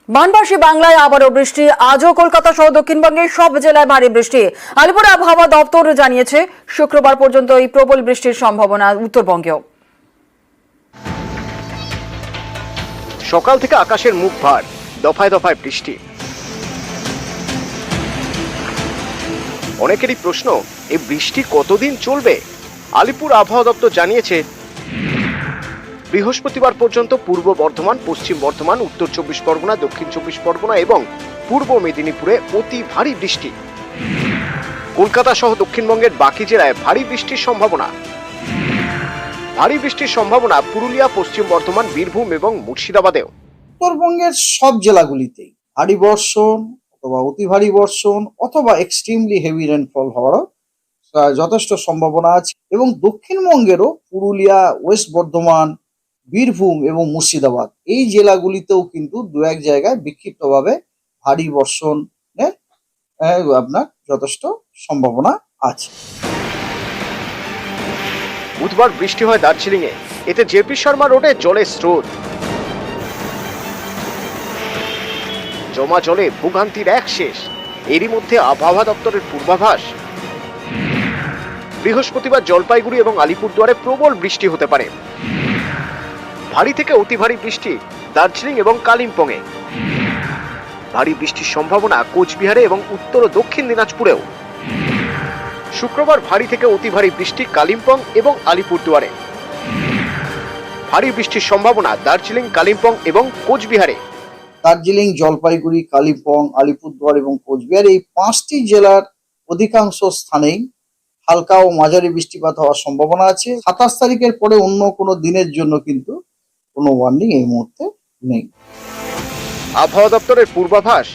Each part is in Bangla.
বানবাসী বাংলায় আবারও বৃষ্টি। আজও কলকাতা সহ দক্ষিণবঙ্গের সব জেলায় ভারী বৃষ্টি। আলিপুর আবহাওয়া দপ্তর জানিয়েছে শুক্রবার পর্যন্ত এই প্রবল বৃষ্টির সম্ভাবনা উত্তরবঙ্গেও। সকাল থেকে আকাশের মুখ ভার, দফায় দফায় বৃষ্টি। অনেকেরই প্রশ্ন, এই বৃষ্টি কতদিন চলবে? আলিপুর আবহাওয়া দপ্তর জানিয়েছে বৃহস্পতিবার পর্যন্ত পূর্ব বর্ধমান, পশ্চিম বর্ধমান, উত্তর 24 পরগনা, দক্ষিণ 24 পরগনা এবং পূর্ব মেদিনীপুরে অতি ভারী বৃষ্টি। কলকাতা সহ দক্ষিণবঙ্গের বাকি জেলায় ভারী বৃষ্টির সম্ভাবনা। ভারী বৃষ্টির সম্ভাবনা পুরুলিয়া, পশ্চিম বর্ধমান, বীরভূম এবং মুর্শিদাবাদেও। উত্তরবঙ্গের সব জেলাগুলিতেই ভারী বর্ষণ অথবা অতি ভারী বর্ষণ অথবা এক্সট্রিমলি হেভি রেনফল হওয়ারও যথেষ্ট সম্ভাবনা আছে এবং দক্ষিণবঙ্গেরও পুরুলিয়া, ওয়েস্ট বর্ধমান, বীরভূম এবং মুর্শিদাবাদ এই জেলাগুলিতেও কিন্তু দু এক জায়গায় বিক্ষিপ্তভাবে ভারী বর্ষণের আপনার যথেষ্ট সম্ভাবনা আছে। বুধবার বৃষ্টি হয় দার্জিলিং এ, এতে জেপি শর্মা রোডে জলের স্রোত। জমা জলে ভোগান্তির এক শেষ। এরই মধ্যে আবহাওয়া দপ্তরের পূর্বাভাস, বৃহস্পতিবার জলপাইগুড়ি এবং আলিপুরদুয়ারে প্রবল বৃষ্টি হতে পারে। ভারী থেকে অতি ভারী বৃষ্টি দার্জিলিং এবং কালিম্পংয়ে। ভারী বৃষ্টির সম্ভাবনা কোচবিহারে এবং উত্তর ও দক্ষিণ দিনাজপুরেও। শুক্রবার ভারী থেকে অতি ভারী বৃষ্টি কালিম্পং এবং আলিপুরদুয়ারে। ভারী বৃষ্টির সম্ভাবনা দার্জিলিং, কালিম্পং এবং কোচবিহারে। দার্জিলিং, জলপাইগুড়ি, কালিম্পং, আলিপুরদুয়ার এবং কোচবিহার এই 5টি জেলার অধিকাংশ স্থানেই হালকা ও মাঝারি বৃষ্টিপাত হওয়ার সম্ভাবনা আছে। 27 তারিখের পরে অন্য কোনো দিনের জন্য কিন্তু কোনো ওয়ার্নিং এই মুহূর্তে নেই। আবহাওয়া দপ্তরের পূর্বাভাস,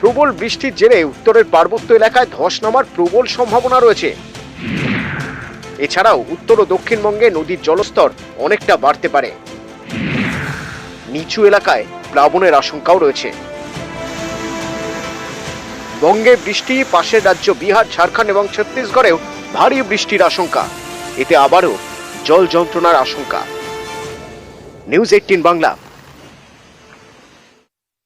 প্রবল বৃষ্টির জেরে উত্তরের পার্বত্য এলাকায় ধস নামার প্রবল সম্ভাবনা রয়েছে। এছাড়াও উত্তর ও দক্ষিণবঙ্গে নদীর জলস্তর অনেকটা বাড়তে পারে। নিচু এলাকায় প্লাবনের আশঙ্কাও রয়েছে। বঙ্গে বৃষ্টি, পাশের রাজ্য বিহার, ঝাড়খণ্ড এবং ছত্তিশগড়েও ভারী বৃষ্টির আশঙ্কা। এতে আবারও জল যন্ত্রণার আশঙ্কা। নিউজ 18 বাংলা।